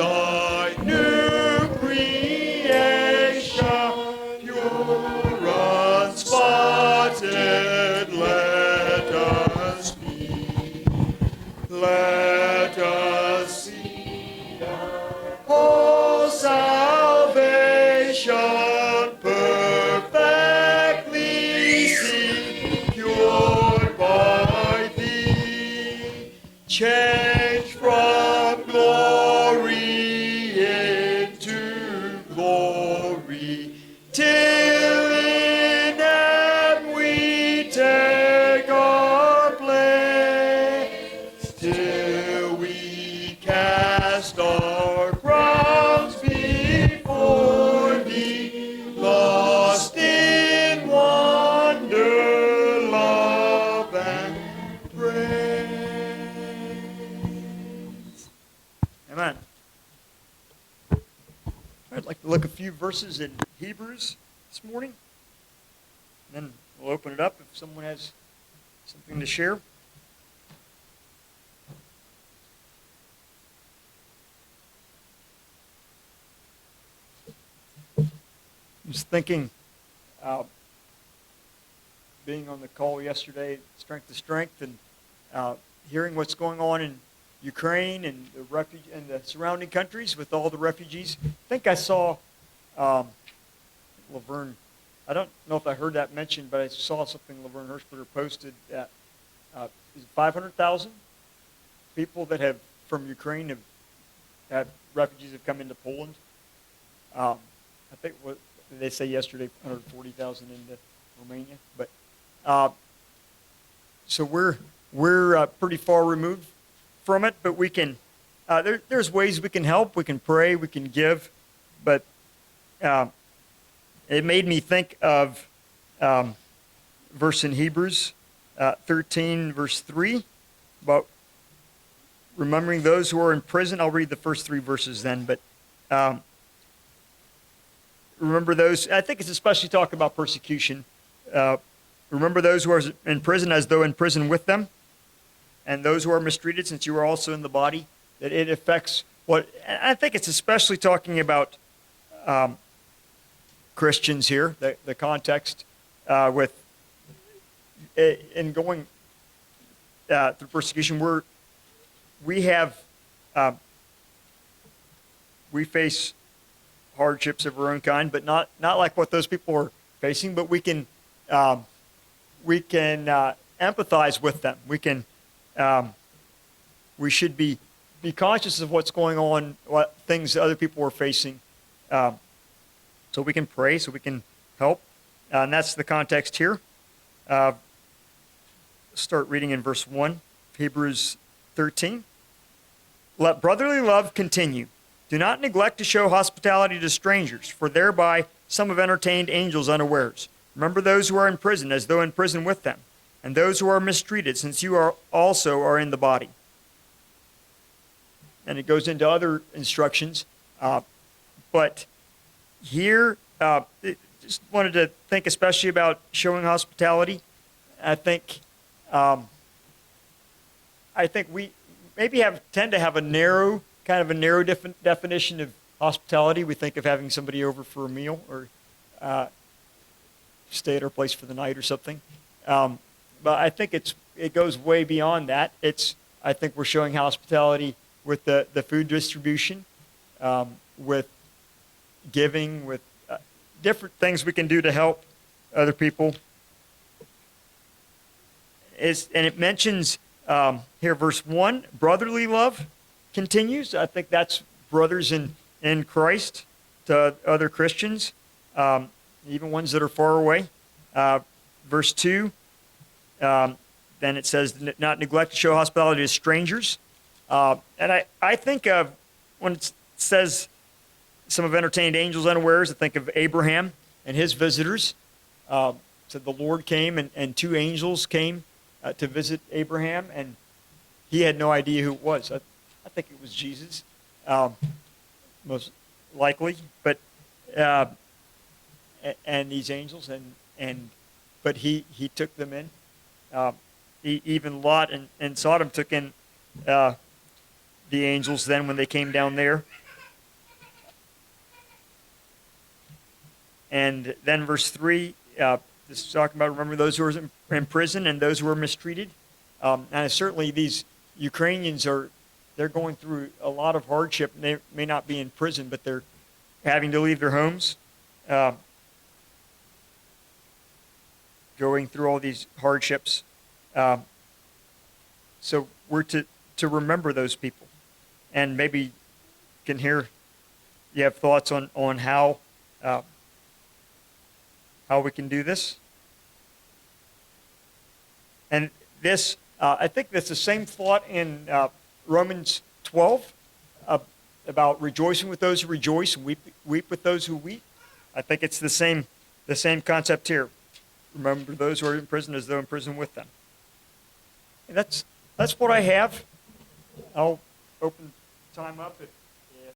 thy new creation, pure, unspotted, let us be. Let us see all salvation perfectly secured by thee. Change from glory into glory, till in heaven we take our place, till we cast our crowns before thee, lost in wonder, love, and praise. Amen. I'd like to look a few verses in Hebrews this morning, and then we'll open it up if someone has something to share. I was thinking, being on the call yesterday, Strength to Strength, and hearing what's going on in Ukraine and the surrounding countries with all the refugees. I think I saw Laverne. I don't know if I heard that mentioned, but I saw something Laverne Hirschberger posted that 500,000 people that have from Ukraine have refugees have come into Poland. I think what they say yesterday, 140,000 into Romania. But so we're pretty far removed from it, but we can. There's ways we can help. We can pray. We can give. But it made me think of verse in Hebrews 13, verse 3, about remembering those who are in prison. I'll read the first three verses then, but remember those. I think it's especially talking about persecution. Remember those who are in prison as though in prison with them, and those who are mistreated, since you are also in the body. That it affects what I think it's especially talking about Christians here. The context with in going through persecution, we face hardships of our own kind, but not like what those people are facing. But we can empathize with them. We should be conscious of what's going on, what things other people are facing, so we can pray, so we can help, and that's the context here. Start reading in verse 1, Hebrews 13. Let brotherly love continue. Do not neglect to show hospitality to strangers, for thereby some have entertained angels unawares. Remember those who are in prison as though in prison with them, and those who are mistreated, since you also are in the body. And it goes into other instructions. But here, just wanted to think especially about showing hospitality. I think we maybe tend to have a narrow definition of hospitality. We think of having somebody over for a meal or stay at our place for the night or something. But I think it goes way beyond that. I think we're showing hospitality with the food distribution, with giving, with different things we can do to help other people. And it mentions here, verse 1, brotherly love continues. I think that's brothers in Christ to other Christians, even ones that are far away. Verse 2, then it says, not neglect to show hospitality to strangers. And I think of, when it says some have entertained angels unawares, I think of Abraham and his visitors. So the Lord came and two angels came to visit Abraham, and he had no idea who it was. I think it was Jesus, most likely. But and these angels, but he took them in. Even Lot and Sodom took in the angels then when they came down there. And then verse 3, this is talking about remember those who are in prison and those who are mistreated. And certainly these Ukrainians they're going through a lot of hardship. They may not be in prison, but they're having to leave their homes, going through all these hardships. So we're to remember those people. And maybe you can hear, you have thoughts on how we can do this. And this, I think that's the same thought in Romans 12 about rejoicing with those who rejoice and weep with those who weep. I think it's the same concept here. Remember those who are in prison as though in prison with them. And that's what I have. I'll open time up if